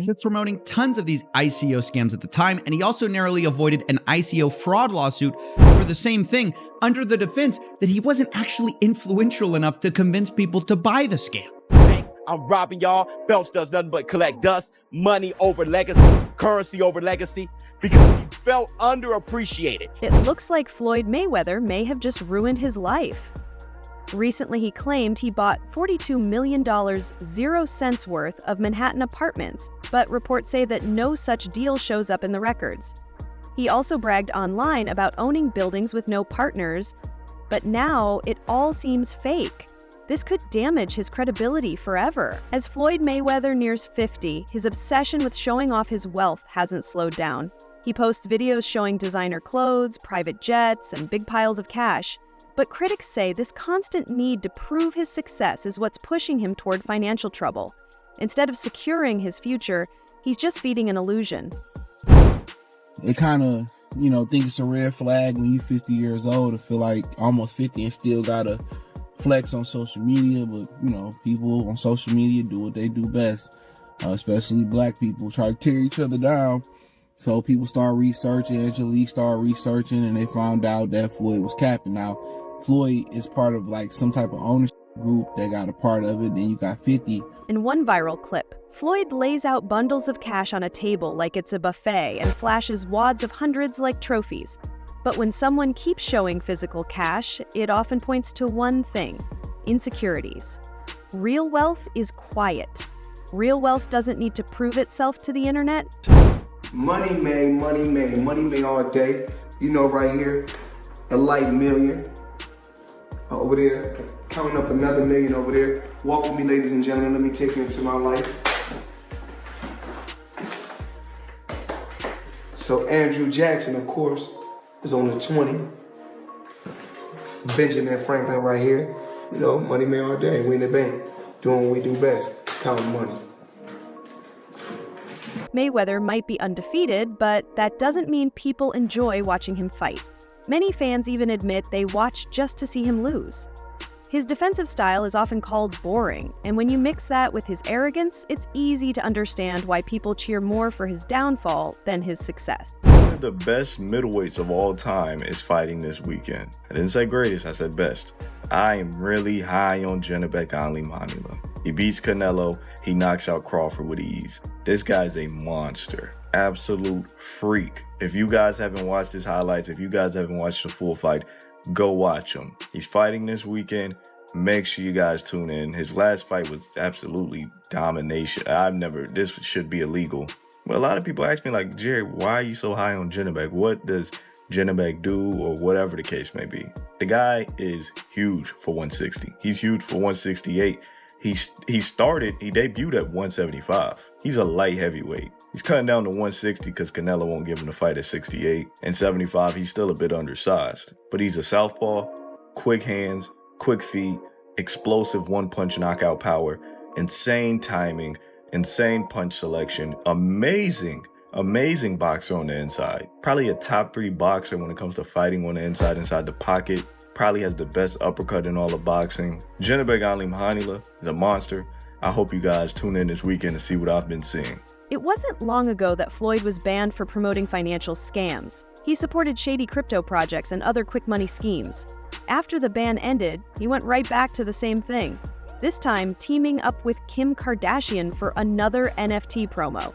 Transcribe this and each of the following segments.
He was promoting tons of these ICO scams at the time, and he also narrowly avoided an ICO fraud lawsuit for the same thing under the defense that he wasn't actually influential enough to convince people to buy the scam. I'm robbing y'all. Belch does nothing but collect dust, money over legacy, currency over legacy, because he felt underappreciated. It looks like Floyd Mayweather may have just ruined his life. Recently, he claimed he bought $42 million, 0 cents worth of Manhattan apartments, but reports say that no such deal shows up in the records. He also bragged online about owning buildings with no partners, but now it all seems fake. This could damage his credibility forever. As Floyd Mayweather nears 50, his obsession with showing off his wealth hasn't slowed down. He posts videos showing designer clothes, private jets, and big piles of cash. But critics say this constant need to prove his success is what's pushing him toward financial trouble. Instead of securing his future, he's just feeding an illusion. It kind of, think it's a red flag when you're 50 years old to feel like almost 50 and still gotta flex on social media. But, people on social media do what they do best, especially black people, try to tear each other down. So people start researching, Angelique started researching, and they found out that Floyd was capping. Now, Floyd is part of some type of ownership group that got a part of it. Then you got 50. In one viral clip, Floyd lays out bundles of cash on a table like it's a buffet and flashes wads of hundreds like trophies. But when someone keeps showing physical cash, it often points to one thing: insecurities. Real wealth is quiet. Real wealth doesn't need to prove itself to the internet. Money made, money made, money made all day. Right here, a light million. Over there, counting up another million over there. Walk with me, ladies and gentlemen. Let me take you into my life. So Andrew Jackson, of course, is on the 20. Benjamin Franklin right here. Money made all day. We in the bank, doing what we do best, counting money. Mayweather might be undefeated, but that doesn't mean people enjoy watching him fight. Many fans even admit they watch just to see him lose. His defensive style is often called boring, and when you mix that with his arrogance, it's easy to understand why people cheer more for his downfall than his success. One of the best middleweights of all time is fighting this weekend. I didn't say greatest, I said best. I am really high on Janibek Alimhanila. He beats Canelo, he knocks out Crawford with ease. This guy's a monster, absolute freak. If you guys haven't watched his highlights, if you guys haven't watched the full fight, go watch him. He's fighting this weekend. Make sure you guys tune in. His last fight was absolutely domination. This should be illegal. But a lot of people ask me Jerry, why are you so high on Janibek? What does Janibek do, or whatever the case may be? The guy is huge for 160. He's huge for 168. He debuted at 175. He's a light heavyweight. He's cutting down to 160 because Canelo won't give him the fight at 68. And 75, he's still a bit undersized. But he's a southpaw, quick hands, quick feet, explosive one-punch knockout power, insane timing, insane punch selection, amazing boxer on the inside. Probably a top 3 boxer when it comes to fighting on the inside the pocket. Probably has the best uppercut in all of boxing. Janibek Alimhanila is a monster. I hope you guys tune in this weekend to see what I've been seeing. It wasn't long ago that Floyd was banned for promoting financial scams. He supported shady crypto projects and other quick money schemes. After the ban ended, he went right back to the same thing, this time teaming up with Kim Kardashian for another NFT promo.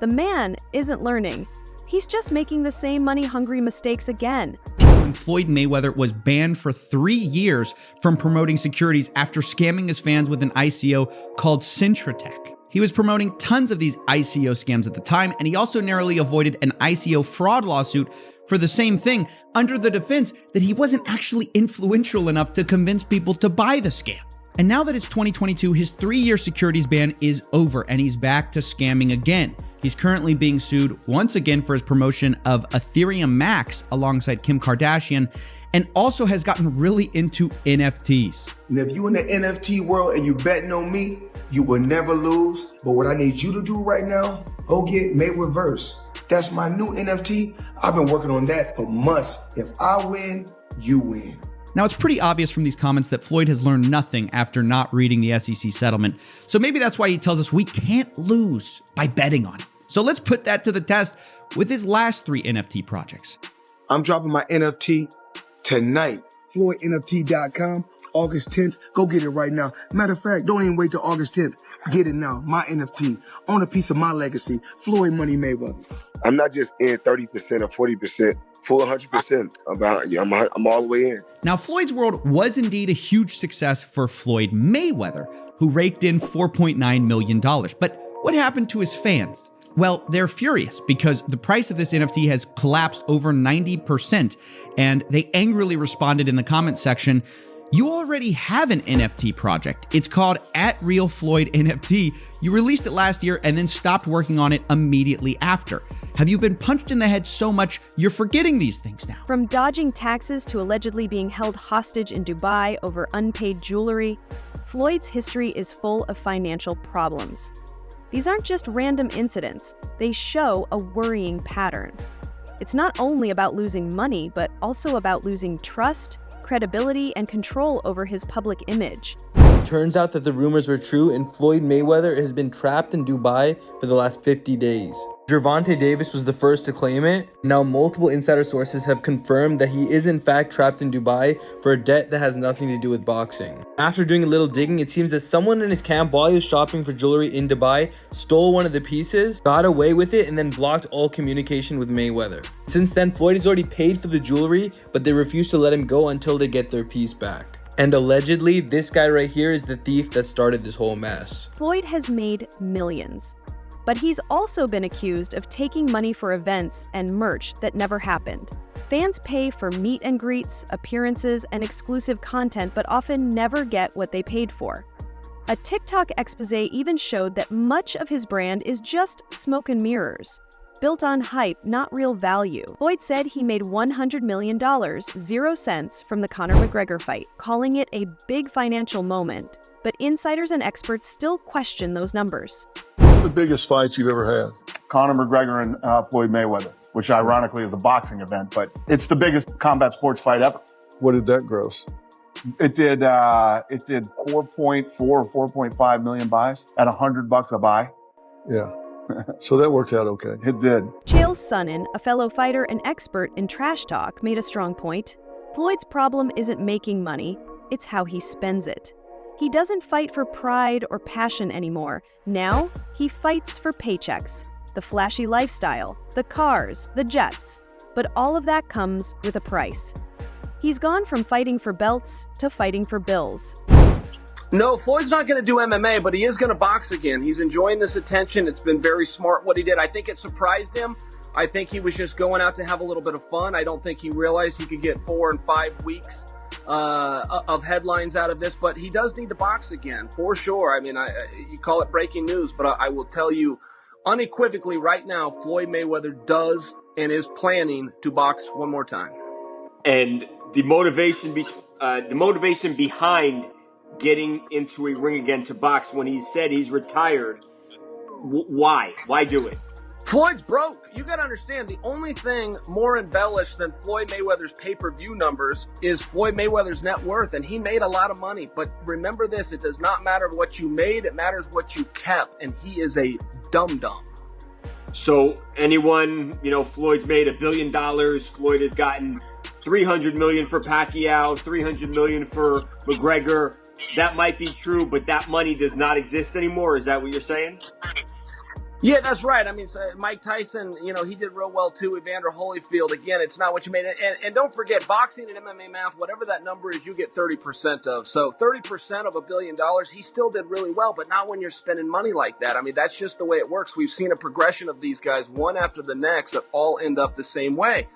The man isn't learning. He's just making the same money-hungry mistakes again. When Floyd Mayweather was banned for 3 years from promoting securities after scamming his fans with an ICO called Cintratec. He was promoting tons of these ICO scams at the time, and he also narrowly avoided an ICO fraud lawsuit for the same thing under the defense that he wasn't actually influential enough to convince people to buy the scam. And now that it's 2022, his 3-year securities ban is over and he's back to scamming again. He's currently being sued once again for his promotion of Ethereum Max alongside Kim Kardashian, and also has gotten really into NFTs. And if you in the NFT world and you betting on me, you will never lose. But what I need you to do right now, go get Mayweather. That's my new NFT. I've been working on that for months. If I win, you win. Now, it's pretty obvious from these comments that Floyd has learned nothing after not reading the SEC settlement, so maybe that's why he tells us we can't lose by betting on it. So let's put that to the test with his last 3 NFT projects. I'm dropping my NFT tonight. FloydNFT.com, August 10th. Go get it right now. Matter of fact, don't even wait till August 10th. Get it now. My NFT. Own a piece of my legacy. Floyd Money Mayweather. I'm not just in 30% or 40%. Full 100%. I'm all the way in. Now, Floyd's World was indeed a huge success for Floyd Mayweather, who raked in $4.9 million. But what happened to his fans? Well, they're furious because the price of this NFT has collapsed over 90%, and they angrily responded in the comment section, "You already have an NFT project. It's called @RealFloydNFT. You released it last year and then stopped working on it immediately after. Have you been punched in the head so much you're forgetting these things now?" From dodging taxes to allegedly being held hostage in Dubai over unpaid jewelry, Floyd's history is full of financial problems. These aren't just random incidents, they show a worrying pattern. It's not only about losing money, but also about losing trust, credibility, and control over his public image. Turns out that the rumors were true, and Floyd Mayweather has been trapped in Dubai for the last 50 days. Gervonta Davis was the first to claim it. Now multiple insider sources have confirmed that he is in fact trapped in Dubai for a debt that has nothing to do with boxing. After doing a little digging, it seems that someone in his camp, while he was shopping for jewelry in Dubai, stole one of the pieces, got away with it, and then blocked all communication with Mayweather. Since then, Floyd has already paid for the jewelry, but they refuse to let him go until they get their piece back. And allegedly, this guy right here is the thief that started this whole mess. Floyd has made millions, but he's also been accused of taking money for events and merch that never happened. Fans pay for meet and greets, appearances, and exclusive content, but often never get what they paid for. A TikTok expose even showed that much of his brand is just smoke and mirrors, built on hype, not real value. Floyd said he made $100 million, 0 cents, from the Conor McGregor fight, calling it a big financial moment. But insiders and experts still question those numbers. What's the biggest fight you've ever had? Conor McGregor and Floyd Mayweather, which ironically is a boxing event, but it's the biggest combat sports fight ever. What did that gross? It did 4.4 or 4.5 million buys at $100 a buy. Yeah. So that worked out okay. It did. Chael Sonnen, a fellow fighter and expert in trash talk, made a strong point. Floyd's problem isn't making money, it's how he spends it. He doesn't fight for pride or passion anymore. Now, he fights for paychecks, the flashy lifestyle, the cars, the jets. But all of that comes with a price. He's gone from fighting for belts to fighting for bills. No, Floyd's not going to do MMA, but he is going to box again. He's enjoying this attention. It's been very smart what he did. I think it surprised him. I think he was just going out to have a little bit of fun. I don't think he realized he could get 4 and 5 weeks of headlines out of this, but he does need to box again, for sure. I mean, you call it breaking news, but I will tell you unequivocally right now, Floyd Mayweather does and is planning to box one more time. And the motivation behind getting into a ring again to box when he said he's retired, why do it? Floyd's broke. You got to understand, the only thing more embellished than Floyd Mayweather's pay-per-view numbers is Floyd Mayweather's net worth, and he made a lot of money. But remember this, it does not matter what you made, it matters what you kept, and he is a dum-dum. So anyone, Floyd's made $1 billion, Floyd has gotten $300 million for Pacquiao, $300 million for McGregor. That might be true, but that money does not exist anymore. Is that what you're saying? Yeah, that's right. I mean, Mike Tyson, he did real well too. Evander Holyfield, again, it's not what you made. And don't forget, boxing and MMA math, whatever that number is, you get 30% of. So 30% of $1 billion, he still did really well, but not when you're spending money like that. I mean, that's just the way it works. We've seen a progression of these guys, one after the next, that all end up the same way.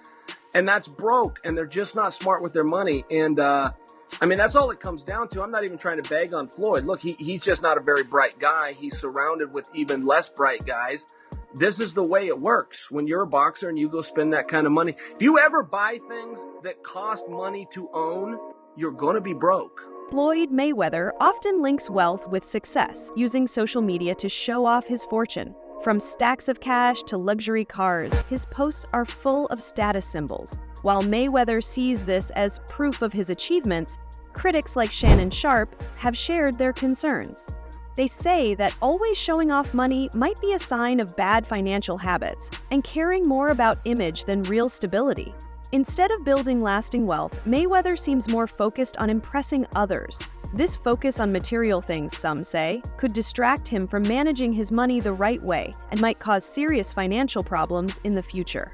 And that's broke, and they're just not smart with their money. And, that's all it comes down to. I'm not even trying to bag on Floyd. Look, he's just not a very bright guy. He's surrounded with even less bright guys. This is the way it works when you're a boxer and you go spend that kind of money. If you ever buy things that cost money to own, you're going to be broke. Floyd Mayweather often links wealth with success, using social media to show off his fortune. From stacks of cash to luxury cars, his posts are full of status symbols. While Mayweather sees this as proof of his achievements, critics like Shannon Sharpe have shared their concerns. They say that always showing off money might be a sign of bad financial habits and caring more about image than real stability. Instead of building lasting wealth, Mayweather seems more focused on impressing others. This focus on material things, some say, could distract him from managing his money the right way and might cause serious financial problems in the future.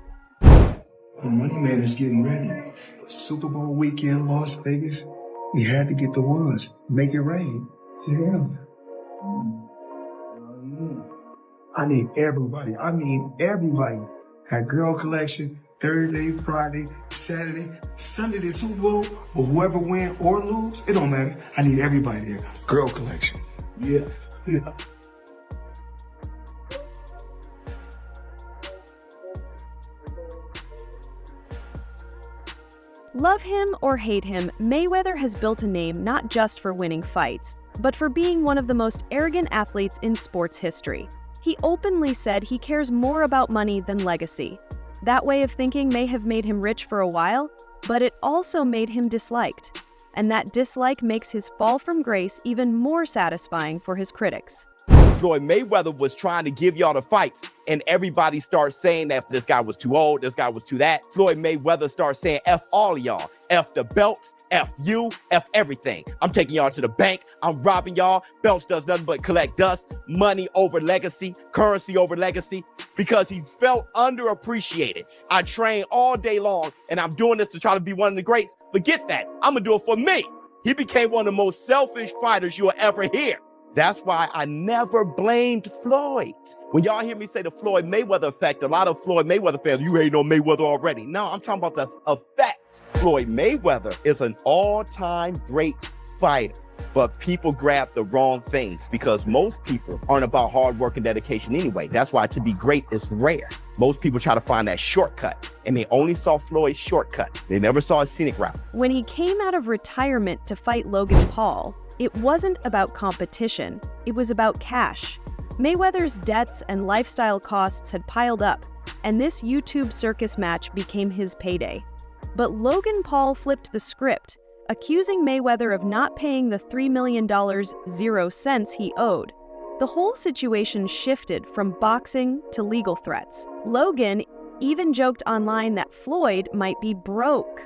The Money Man is getting ready. Super Bowl weekend, Las Vegas. We had to get the ones. Make it rain. Yeah. I need everybody. I mean everybody. Had girl collection Thursday, Friday, Saturday, Sunday, the Super Bowl. But whoever win or lose, it don't matter. I need everybody there. Girl collection. Yeah. Love him or hate him, Mayweather has built a name not just for winning fights, but for being one of the most arrogant athletes in sports history. He openly said he cares more about money than legacy. That way of thinking may have made him rich for a while, but it also made him disliked. And that dislike makes his fall from grace even more satisfying for his critics. Floyd Mayweather was trying to give y'all the fights, and everybody starts saying that this guy was too old, this guy was too that. Floyd Mayweather starts saying F all of y'all. F the belts, F you, F everything. I'm taking y'all to the bank. I'm robbing y'all. Belts does nothing but collect dust. Money over legacy, currency over legacy, because he felt underappreciated. I train all day long, and I'm doing this to try to be one of the greats. Forget that. I'm going to do it for me. He became one of the most selfish fighters you'll ever hear. That's why I never blamed Floyd. When y'all hear me say the Floyd Mayweather effect, a lot of Floyd Mayweather fans, you ain't on Mayweather already. No, I'm talking about the effect. Floyd Mayweather is an all-time great fighter, but people grab the wrong things because most people aren't about hard work and dedication anyway. That's why to be great is rare. Most people try to find that shortcut, and they only saw Floyd's shortcut. They never saw a scenic route. When he came out of retirement to fight Logan Paul, it wasn't about competition, it was about cash. Mayweather's debts and lifestyle costs had piled up, and this YouTube circus match became his payday. But Logan Paul flipped the script, accusing Mayweather of not paying the $3 million 0 cents he owed. The whole situation shifted from boxing to legal threats. Logan even joked online that Floyd might be broke.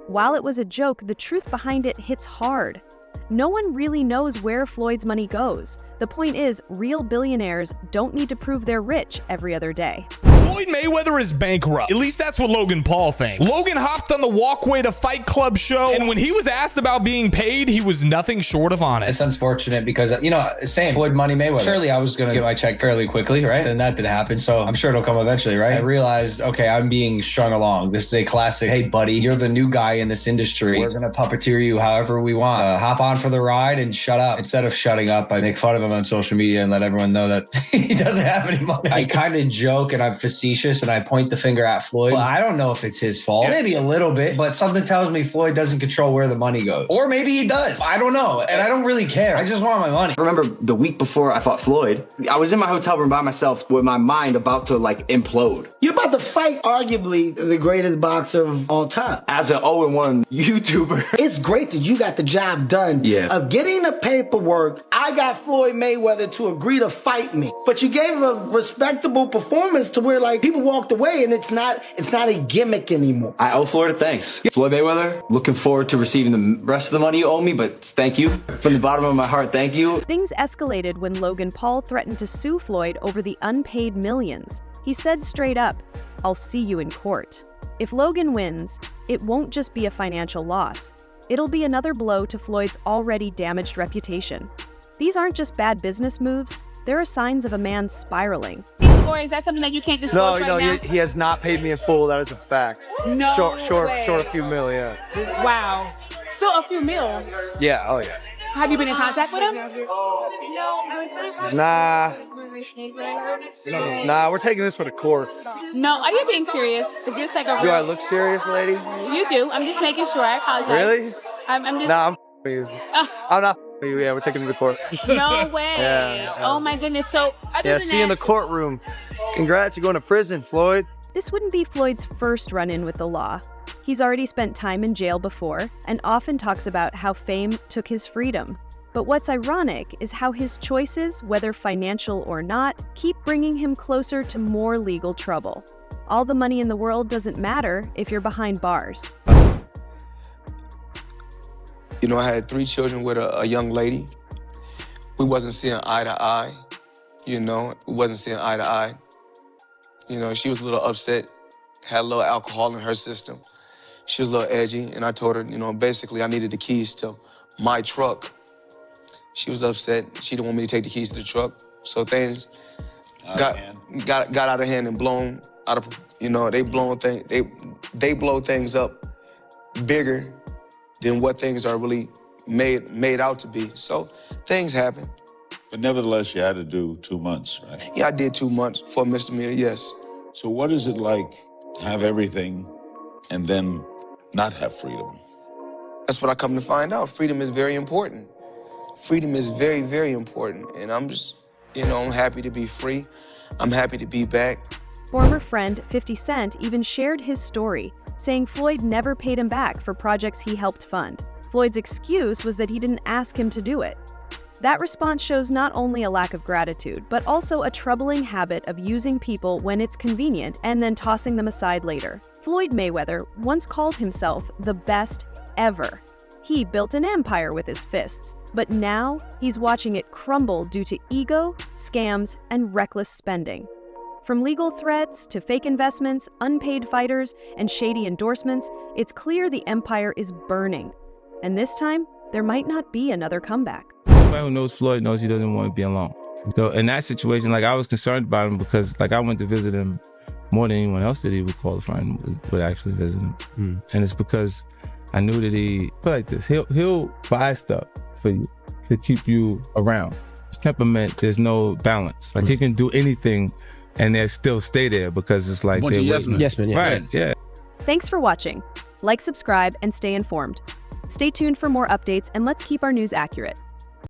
While it was a joke, the truth behind it hits hard. No one really knows where Floyd's money goes. The point is, real billionaires don't need to prove they're rich every other day. Floyd Mayweather is bankrupt. At least that's what Logan Paul thinks. Logan hopped on the Walkway to Fight Club show, and when he was asked about being paid, he was nothing short of honest. It's unfortunate because, same Floyd Money Mayweather. Surely I was going to get my check fairly quickly, right? And that did happen, so I'm sure it'll come eventually, right? I realized, okay, I'm being strung along. This is a classic, hey, buddy, you're the new guy in this industry. We're going to puppeteer you however we want. Hop on for the ride and shut up. Instead of shutting up, I make fun of him on social media and let everyone know that he doesn't have any money. I kind of joke and I'm facetious and I point the finger at Floyd. Well, I don't know if it's his fault. Maybe a little bit, but something tells me Floyd doesn't control where the money goes. Or maybe he does. I don't know. And I don't really care. I just want my money. I remember the week before I fought Floyd, I was in my hotel room by myself with my mind about to implode. You're about to fight arguably the greatest boxer of all time. As an 0-1 YouTuber. It's great that you got the job done of getting the paperwork. I got Floyd Mayweather to agree to fight me. But you gave him a respectable performance to where people walked away and it's not a gimmick anymore. I owe Floyd a thanks. Floyd Mayweather, looking forward to receiving the rest of the money you owe me, but thank you. From the bottom of my heart, thank you. Things escalated when Logan Paul threatened to sue Floyd over the unpaid millions. He said straight up, "I'll see you in court." If Logan wins, it won't just be a financial loss. It'll be another blow to Floyd's already damaged reputation. These aren't just bad business moves, there are signs of a man spiraling. Or is that something that you can't disclose right now? He has not paid me in full. That is a fact. No Short way. a few mil, yeah. Wow. Still a few mil. Yeah, oh yeah. Have you been in contact with him? Nah, we're taking this for the court. No, are you being serious? Is this a Do I look serious, lady? You do. I'm just making sure. I apologize. Really? I'm just... Nah, I'm with you. I'm not with you. Yeah, we're taking it to court. No way. Yeah. Oh my goodness. So, see you in the courtroom. Congrats, you're going to prison, Floyd. This wouldn't be Floyd's first run-in with the law. He's already spent time in jail before and often talks about how fame took his freedom. But what's ironic is how his choices, whether financial or not, keep bringing him closer to more legal trouble. All the money in the world doesn't matter if you're behind bars. You know, I had 3 children with a young lady. We wasn't seeing eye to eye. You know, we wasn't seeing eye to eye. You know, she was a little upset, had a little alcohol in her system. She was a little edgy, and I told her, you know, basically I needed the keys to my truck. She was upset. She didn't want me to take the keys to the truck. So things got out of hand and blown out of, you know, they blow things up bigger than what things are really made out to be. So things happen. But nevertheless, you had to do 2 months, right? Yeah, I did 2 months for a misdemeanor, yes. So what is it like to have everything and then not have freedom? That's what I come to find out. Freedom is very important. Freedom is very, very important. And I'm just, you know, I'm happy to be free. I'm happy to be back. Former friend 50 Cent even shared his story, saying Floyd never paid him back for projects he helped fund. Floyd's excuse was that he didn't ask him to do it. That response shows not only a lack of gratitude, but also a troubling habit of using people when it's convenient and then tossing them aside later. Floyd Mayweather once called himself the best ever. He built an empire with his fists, but now he's watching it crumble due to ego, scams, and reckless spending. From legal threats to fake investments, unpaid fighters, and shady endorsements, it's clear the empire is burning. And this time, there might not be another comeback. Everybody who knows Floyd knows he doesn't want to be alone. So in that situation, like, I was concerned about him because, like, I went to visit him more than anyone else that he would call a friend would actually visit him. And it's because I knew that he, put like this, he'll buy stuff for you to keep you around. His temperament, there's no balance. Like, he can do anything and they still stay there because it's like they're waiting. Yes, man. Yeah. Right, yeah. Thanks for watching. Like, subscribe, and stay informed. Stay tuned for more updates, and let's keep our news accurate.